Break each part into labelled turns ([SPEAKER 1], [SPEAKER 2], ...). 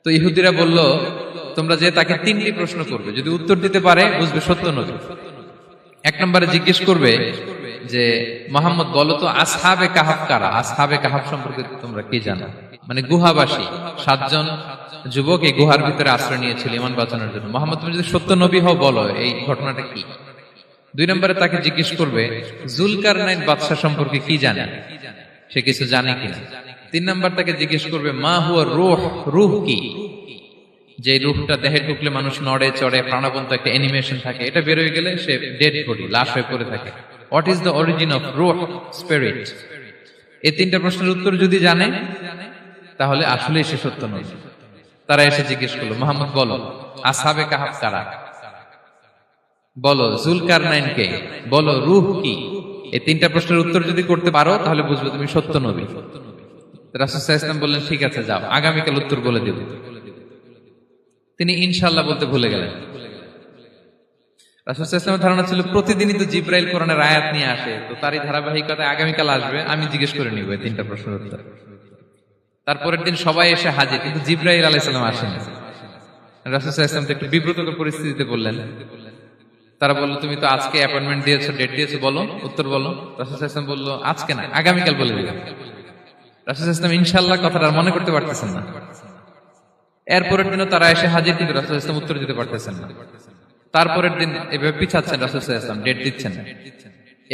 [SPEAKER 1] তো ইহুদিরা বলল, তোমরা যে তাকে 3টি প্রশ্ন করবে, যদি উত্তর দিতে পারে বুঝবে সত্য নবী। 1 নম্বরে জিজ্ঞেস করবে যে মোহাম্মদ বলো তো আসহাবে কাহাফ কারা, আসহাবে কাহাফ সম্পর্কে তোমরা কি জানো? মানে গুহাবাসী 7 জন যুবক এই গুহার ভিতরে আশ্রয় নিয়েছিল ঈমান বাঁচানোর জন্য। মোহাম্মদ তুমি যদি সত্য নবী হও বলো এই ঘটনাটা কি। 2 নম্বরে তাকে জিজ্ঞেস করবে জুলকারনাইন বাদশা সম্পর্কে কি জানে, সে কিছু জানে কিনা। 3 নম্বর তাকে জিজ্ঞেস করবে মা হুয়া রূহ, রূহ কি, যে রূহটা দেহে ঢুকলে মানুষ নড়ে চড়ে প্রাণবন্ত একটা অ্যানিমেশন থাকে, এটা বের হয়ে গেলে সে ডেড বডি, লাশ হয়ে পড়ে থাকে। What is the origin of রূহ, স্পিরিট। এই 3টা প্রশ্নের উত্তর যদি জানে তাহলে আসলেই সে সত্য নবী। তারা এসে জিজ্ঞেস করলো মোহাম্মদ বলো আসহাবে কাহাফ কারা, বলো জুলকারনাইন কে, বলো রূহ কি। এই 3টা প্রশ্নের উত্তর যদি করতে পারো তাহলে বুঝবে তুমি সত্য নবী। রাসূল সাল্লাল্লাহু আলাইহি ওয়াসাল্লাম বললেন ঠিক আছে যাও, আগামীকাল উত্তর বলে দেব। তিনি ইনশাআল্লাহ বলতে ভুলে গেলেন। রাসূল সাল্লাল্লাহু আলাইহি ওয়াসাল্লামের ধারণা ছিল প্রতিদিনই তো জিবরাইল কোরআনের আয়াত নিয়ে আসে, তো তারই ধারাবাহিকতায় আগামীকাল আসবে, আমি জিজ্ঞেস করে নিব এই 3টা প্রশ্নের উত্তর। তারপরের দিন সবাই এসে হাজির, কিন্তু জিবরাইল আলাইহিস সালাম আসেনি। রাসূল সাল্লাল্লাহু আলাইহি ওয়াসাল্লাম একটু বিব্রতকর পরিস্থিতিতে বললেন। তারা বলল তুমি তো আজকে অ্যাপয়েন্টমেন্ট দিয়েছো, ডেট দিয়েছো, বলো উত্তর বলো। রাসূল সাল্লাল্লাহু আলাইহি ওয়াসাল্লাম বলল আজকে না, আগামীকাল বলে দিলাম। রাসূল সাল্লাল্লাহু আলাইহি ওয়াসাল্লাম ইনশাআল্লাহ কথাটা আর মনে করতে পারতেছেন না। এরপরের দিনও তারা এসে হাজির, কিন্তু রাসূল সাল্লাল্লাহু আলাইহি ওয়াসাল্লাম উত্তর দিতে পারতেছেন না। তারপরের দিন এভাবে পিছাচ্ছেন, রাসূল সাল্লাল্লাহু আলাইহি ওয়াসাল্লাম ডেট দিচ্ছেন না।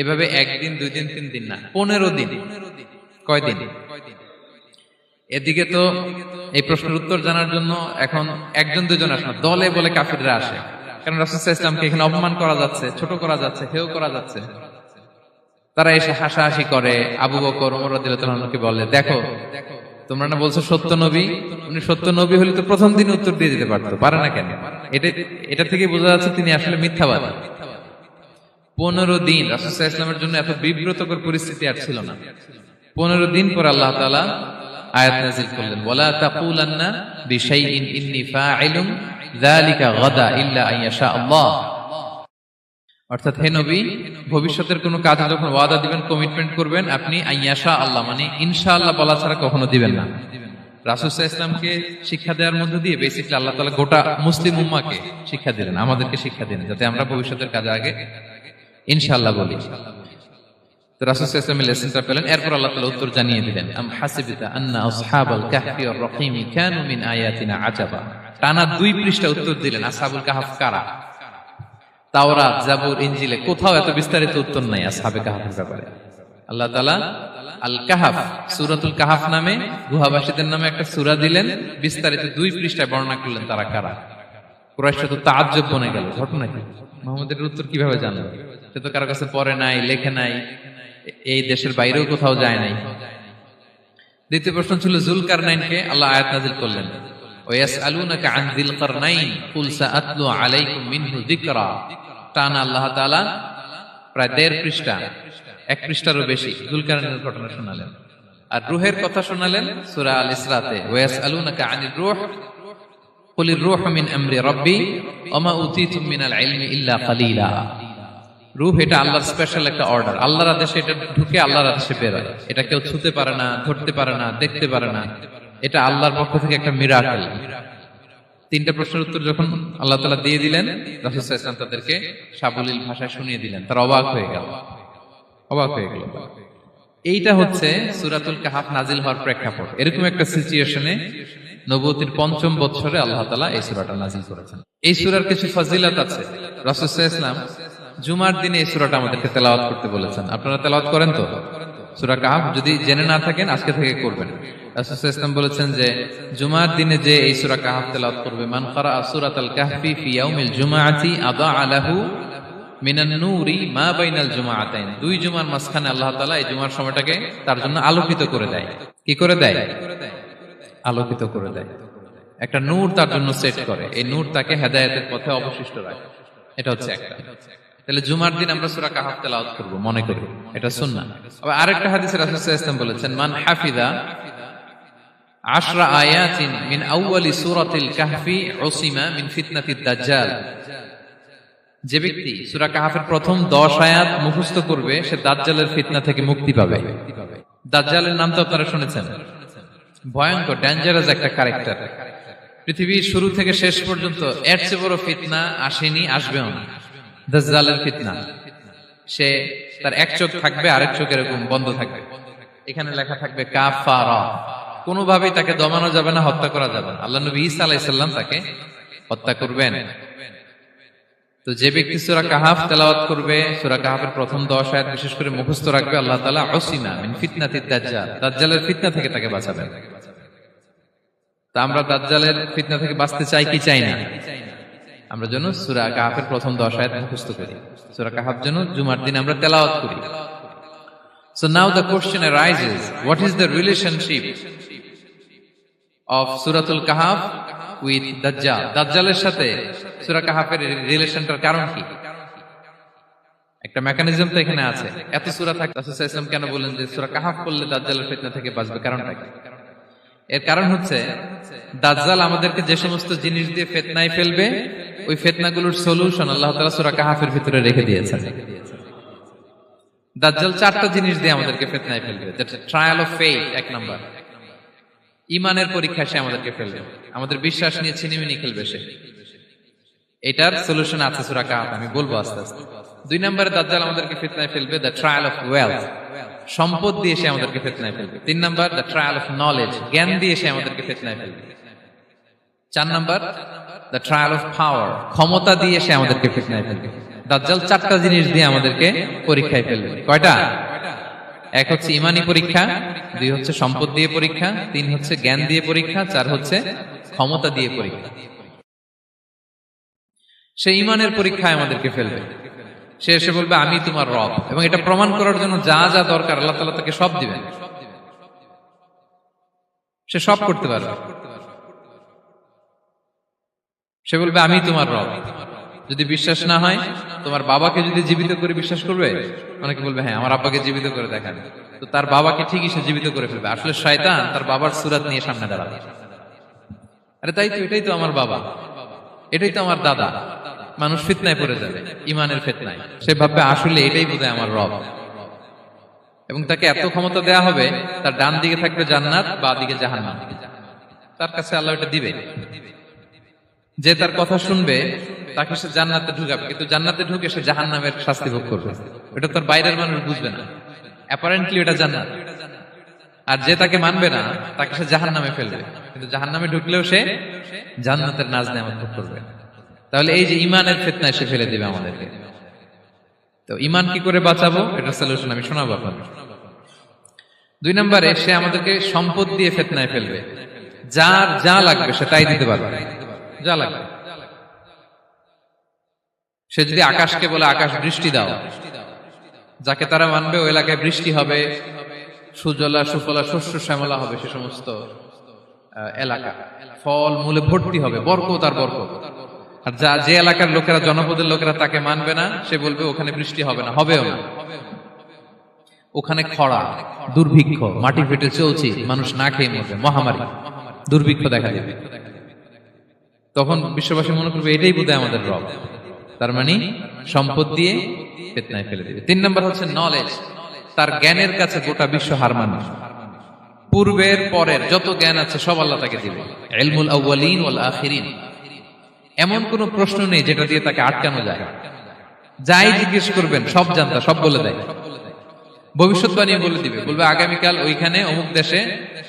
[SPEAKER 1] এভাবে 1 দিন 2 দিন 3 দিন না, 15 দিন। কয় দিন? এদিকে তো এই প্রশ্নের উত্তর জানার জন্য এখন 1 জন 2 জন আসে না, দলে বলে কাফিররা আসে। কারণ রাসূল সাল্লাল্লাহু আলাইহি ওয়াসাল্লামকে এখানে অপমান করা যাচ্ছে, ছোট করা যাচ্ছে, হেয় করা যাচ্ছে। তারা এসে হাসাহাসি করে। আবু বকর, ওমর রাদিয়াল্লাহু আনহুকে বলে দেখো তোমরা না বলছো সত্য নবী, উনি সত্য নবী হলে তো প্রথম দিন উত্তর দিয়ে দিতে পারতো, পারে না কেন? এটা থেকে বোঝা যাচ্ছে তিনি আসলে মিথ্যাবাদী। 15 দিন রাসূল সাল্লাল্লাহু আলাইহি ওয়াসাল্লামের জন্য এত বিব্রতকর পরিস্থিতি আর ছিল না। 15 দিন পর আল্লাহ তাআলা আয়াত নাযিল করলেন ওয়ালা তাকুলান্না বিশাইইন ইন্নী ফাইলুন যালিকা গাদা ইল্লা আইয়াশা আল্লাহ। অর্থাৎ হে নবী, ভবিষ্যতের কোনো কাজে যখন ওয়াদা দিবেন, কমিটমেন্ট করবেন, আপনি আইয়াশা আল্লাহ মানে ইনশাআল্লাহ বলা ছাড়া কখনো দিবেন না। রাসূল সাল্লাল্লাহু আলাইহি ওয়াসাল্লামকে শিক্ষা দেওয়ার মধ্য দিয়ে বেসিক্যালি আল্লাহ তাআলা গোটা মুসলিম উম্মাহকে শিক্ষা দিলেন, আমাদেরকে শিক্ষা দিলেন, যাতে আমরা ভবিষ্যতের কাজে আগে ইনশাআল্লাহ বলি। তো রাসূল সাল্লাল্লাহু আলাইহি ওয়াসাল্লাম লেসনটা পেলেন। এরপর আল্লাহ তাআলা উত্তর জানিয়ে দিলেন আম হাসিবিতা আন্না আসহাবাল কাহফি ওয়ার রহিম কানু মিন আয়াতিনা আজাবা। টানা 2 পৃষ্ঠা উত্তর দিলেন আসহাবুল কাহফ কারা। তাওরাত, জাবুর, ইনজিলে কোথাও এত বিস্তারিত উত্তর নাই আসহাবে কাহফের ব্যাপারে। আল্লাহ তাআলা আল কাহফ, সূরাতুল কাহফ নামে গুহাবাসীদের নামে একটা সূরা দিলেন, বিস্তারিত 2 পৃষ্ঠায় বর্ণনা করলেন তারা কারা। কুরাইশরা তো তাআজ্জুব বনে গেল, ঘটনা কি, মুহাম্মদের উত্তর কিভাবে জানলো? সে তো কারো কাছে পড়ে নাই, লেখে নাই, এই দেশের বাইরেও কোথাও যায় নাই। দ্বিতীয় প্রশ্ন ছিল জুলকারনাইনকে আল্লাহ আয়াত নাযিল করলেন ওয়াসআলুনাকা আন যিলকারনাইন কুল সাআতলু আলাইকুম মিনহু যিকরা। টানা আল্লাহ তাআলা প্রায় 1.5 পৃষ্ঠা, 1 পৃষ্ঠারও বেশি জুলকারনাইনের ঘটনা শোনালেন। আর রূহের কথা শোনালেন সূরা আল ইসরাতে ওয়াসআলুনাকা আনির রূহ কুলির রূহু মিন আমরি রাব্বি ওয়া মা উতীতুম মিনাল ইলমি ইল্লা কালিলা। রূহ এটা আল্লাহর স্পেশাল একটা অর্ডার, আল্লাহর আদেশে এটা ঢুকে আল্লাহর আদেশে বের হয়। এটা কেউ ছুঁতে পারে না, ধরতে পারে না, দেখতে পারে না, এটা আল্লাহর পক্ষ থেকে একটা মিরাকেল। 3টা প্রশ্নের উত্তর যখন আল্লাহ তাআলা দিয়ে দিলেন, রাসূল সাল্লাল্লাহু আলাইহি ওয়াসাল্লাম তাদেরকে সাবলীল ভাষায় শুনিয়ে দিলেন। তারা অবাক হয়ে গেল। এইটা হচ্ছে সূরাতুল কাহফ নাজিল হওয়ার প্রেক্ষাপট। এরকম একটা সিচুয়েশনে নবুয়তির 5ম বছরে আল্লাহ তাআলা এই সূরাটা নাজিল করেছেন। এই সূরার কিছু ফজিলত আছে। রাসূল সাল্লাল্লাহু আলাইহি ওয়াসাল্লাম জুমার দিনে এই সূরাটা আমাদেরকে তেলাওয়াত করতে বলেছেন। আপনারা তেলাওয়াত করেন তো সূরা কাহফ? যদি জেনে না থাকেন আজকে থেকে করবেন। রাসূল সাল্লাল্লাহু আলাইহি ওয়াসাল্লাম বলেছেন যে জুমার দিনে যে এই সূরা কাহফ তেলাওয়াত করবে, মান ক্বারা সূরাতাল কাহফি ফি ইয়াউমিল জুমআতি আযা লাহু মিনান নূরি মা বাইনাল জুমআতাইন। 2 জুমার মাঝখানে আল্লাহ তাআলা এই জুমার সময়টাকে তার জন্য আলোকিত করে দেয়। কি করে দেয়? আলোকিত করে দেয়। একটা নূর তার জন্য সেট করে, এই নূর তাকে হেদায়েতের পথে অবশিষ্ট রাখে। এটা হচ্ছে একটা। তাহলে জুমার দিন আমরা সূরা কাহফ তেলাওয়াত করব, মনে করি এটা সুন্নাহ। আবার আরেকটা হাদিসে রাসূল সাল্লাল্লাহু আলাইহি ওয়াসাল্লাম বলেছেন মান হাফিযা 10 আয়াতিন মিন আউয়ালি সূরাতিল কাহফি উসিমা মিন ফিতনাতিদ দাজ্জাল। যে ব্যক্তি সূরা কাহফের প্রথম 10 আয়াত মুখস্থ করবে সে দাজ্জালের ফিতনা থেকে মুক্তি পাবে। দাজ্জালের নাম তো আপনারা শুনেছেন, ভয়ঙ্কর ডেঞ্জারাস একটা ক্যারেক্টার। পৃথিবীর শুরু থেকে শেষ পর্যন্ত এর চেয়ে বড় ফিতনা আসেনি, আসবেও না। দাজ্জালের ফিতনা। সে তার এক চোখ থাকবে, আরেক চোখ এরকম বন্ধ থাকবে, এখানে লেখা থাকবে কাফারা। কোনোভাবেই তাকে দমানো যাবে না, হত্যা করা যাবে না। আল্লাহ নবী ঈসা আলাইহিস সালাম তাকে হত্যা করবেন। তো যে ব্যক্তি সূরা কাহাফ তেলাওয়াত করবে, সূরা কাহাফের প্রথম 10 আয়াত বিশেষ করে মুখস্থ রাখবে, আল্লাহ তাআলা উসিমা মিন ফিতনাতিদ দাজ্জাল, দাজ্জালের ফিতনা থেকে তাকে বাঁচাবেন। তা আমরা দাজ্জালের ফিতনা থেকে বাঁচতে চাই কি চাই না? আমরা যেন সূরা কাহাফের প্রথম 10 আয়াত মুখস্থ করি, সূরা কাহাফ যেন জুমার দিন আমরা তেলাওয়াত করি। So now the question arises, what is the relationship of Suratul Kahf with Dajjal? দাজ্জালের সাথে সূরা কাহাফের রিলেশনটার কারণ কি? একটা মেকানিজম তো এখানে আছে। এত সূরা থাকতে রাসূল সাল্লাল্লাহু আলাইহি ওয়াসাল্লাম কেন বলেন যে সূরা কাহাফ পড়লে দাজ্জালের ফিতনা থেকে বাঁচবে? কারণটা কি? এর কারণ হচ্ছে দাজ্জাল আমাদেরকে যে সমস্ত জিনিস দিয়ে ফিতনায় ফেলবে, ওই ফিতনাগুলোর সলিউশন আল্লাহ তাআলা সূরা কাহাফের ভিতরে রেখে দিয়েছেন। দাজ্জাল 4টা জিনিস দিয়ে আমাদেরকে ফিতনায় ফেলবে। দ্যাটস ট্রায়াল অফ ফেথ, এক নাম্বার। ঈমানের পরীক্ষা সে আমাদেরকে ফেলবে, আমাদের বিশ্বাস নিয়ে ছিনিমিনি খেলবে সে। এটার সলিউশন আছে সূরা কাহাফ, আমি বলবো আস্তে আস্তে। 2 নম্বরে দাজ্জাল আমাদেরকে ফিতনায় ফেলবে দ্য ট্রায়াল অফ ওয়েলথ, সম্পদ দিয়ে সে আমাদেরকে ফিতনায় ফেলবে। 3 নম্বর দ্য ট্রায়াল অফ নলেজ, জ্ঞান দিয়ে সে আমাদেরকে ফিতনায় ফেলবে। 4 নম্বর দ্য ট্রায়াল অফ পাওয়ার, ক্ষমতা দিয়ে সে আমাদেরকে ফিতনায় ফেলবে। দাজ্জাল 4টা জিনিস দিয়ে আমাদেরকে পরীক্ষায় ফেলবে। কয়টা? 1 হচ্ছে ঈমানি পরীক্ষা, 2 হচ্ছে সম্পদ দিয়ে পরীক্ষা, 3 হচ্ছে জ্ঞান দিয়ে পরীক্ষা, 4 হচ্ছে ক্ষমতা দিয়ে পরীক্ষা। সে ঈমানের পরীক্ষায় আমাদেরকে ফেলবে। সে এসে বলবে আমি তোমার রব, এবং এটা প্রমাণ করার জন্য যা যা দরকার আল্লাহ তাআলা তাকে সব দিবেন। সে সব করতে পারবে। সে বলবে আমি তোমার রব। যদি বিশ্বাস না হয়, তোমার বাবাকে যদি জীবিত করে বিশ্বাস করবে? অনেকে বলবে হ্যাঁ আমার আব্বাকে জীবিত করে দেখান। তো তার বাবাকে ঠিকই সে জীবিত করে ফেলবে। আসলে শয়তান তার বাবার সূরত নিয়ে সামনে দাঁড়াবে। আরে তাই তো, এটাই তো আমার বাবা, এটাই তো আমার দাদা। মানুষ ফিতনায় পড়ে যাবে, ঈমানের ফিতনায়। সে ভাববে আসলে এটাই বোধহয় আমার রব, এবং তাকে এত ক্ষমতা দেয়া হবে, তার ডান দিকে থাকবে জান্নাত, বাঁ দিকে জাহান্নাম। তার কাছে আল্লাহ এটা দিবে। যে তার কথা শুনবে তাকে সে জান্নাতে ঢুকাবে, কিন্তু জান্নাতে ঢুকে সে জাহান্নামের শাস্তি ভোগ করবে। এটা তার বাইরের মানুষ বুঝবে না, অ্যাপারেন্টলি এটা জান্নাত। আর যে তাকে মানবে না তাকে সে জাহান্নামে ফেলবে, কিন্তু জাহান্নামে ঢুকলেও সে জান্নাতের নাজ নেয়ামত ভোগ করবে। তাহলে এই যে ঈমানের ফিতনায় সে ফেলে দিবে আমাদেরকে। তো ঈমান কি করে বাঁচাবো, এটা সলিউশন আমি শোনাবো আপনাদের। 2 নম্বরে সে আমাদেরকে সম্পদ দিয়ে ফিতনায় ফেলবে। যার যা লাগবে সে তাই দিতে পারবে, যা লাগবে। সে যদি আকাশকে বলে আকাশ বৃষ্টি দাও, যাকে তারা মানবে ওই এলাকায় বৃষ্টি হবে, সুজলা সুফলা শস্য শ্যামলা হবে সে সমস্ত এলাকা, ফল মূলে ভর্তি হবে, বরকত আর বরকত। আর যে এলাকার লোকেরা, জনপদের লোকেরা তাকে মানবে না, সে বলবে ওখানে বৃষ্টি হবে না, হবেও না। ওখানে খরা, দুর্ভিক্ষ, মাটি ফেটে চলছে, মানুষ না খেয়ে মরবে, মহামারী, দুর্ভিক্ষ দেখা দেবে। তখন বিশ্ববাসী মনে করবে এটাই বোধহয় আমাদের রব। তার মানে সম্পদ দিয়ে ফিতনায় ফেলে দিবে। 3 নম্বর হচ্ছে নলেজ, তার জ্ঞানের কাছে গোটা বিশ্ব হার মানবে। পূর্বের পরের যত জ্ঞান আছে সব আল্লাহ তাকে দিবে। ইলমুল আউয়ালিন ওয়াল আখিরিন, এমন কোন প্রশ্ন নেই যেটা দিয়ে তাকে আটকানো যায়। যাই জিজ্ঞেস করবেন সব জানতা, সব বলে দেয়। ভবিষ্যৎবাণী বলে দিবে, বলবে আগামীকাল ওইখানে অমুক দেশে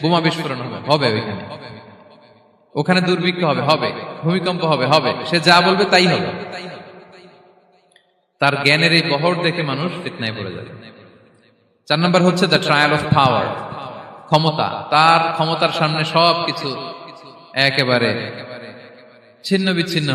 [SPEAKER 1] বোমা বিস্ফোরণ হবে, হবে ওইখানে, ওখানে দুর্ভিক্ষ হবে, হবে, ভূমিকম্প হবে, হবে। সে যা বলবে তাই হবে। তার জ্ঞানের এই বহর দেখে মানুষ ফিতনায় পড়ে যাবে। 4 নম্বর হচ্ছে দ্য ট্রায়াল অফ পাওয়ার, ক্ষমতা। তার ক্ষমতার সামনে সবকিছু একেবারে ছিন্ন বিচ্ছিন্ন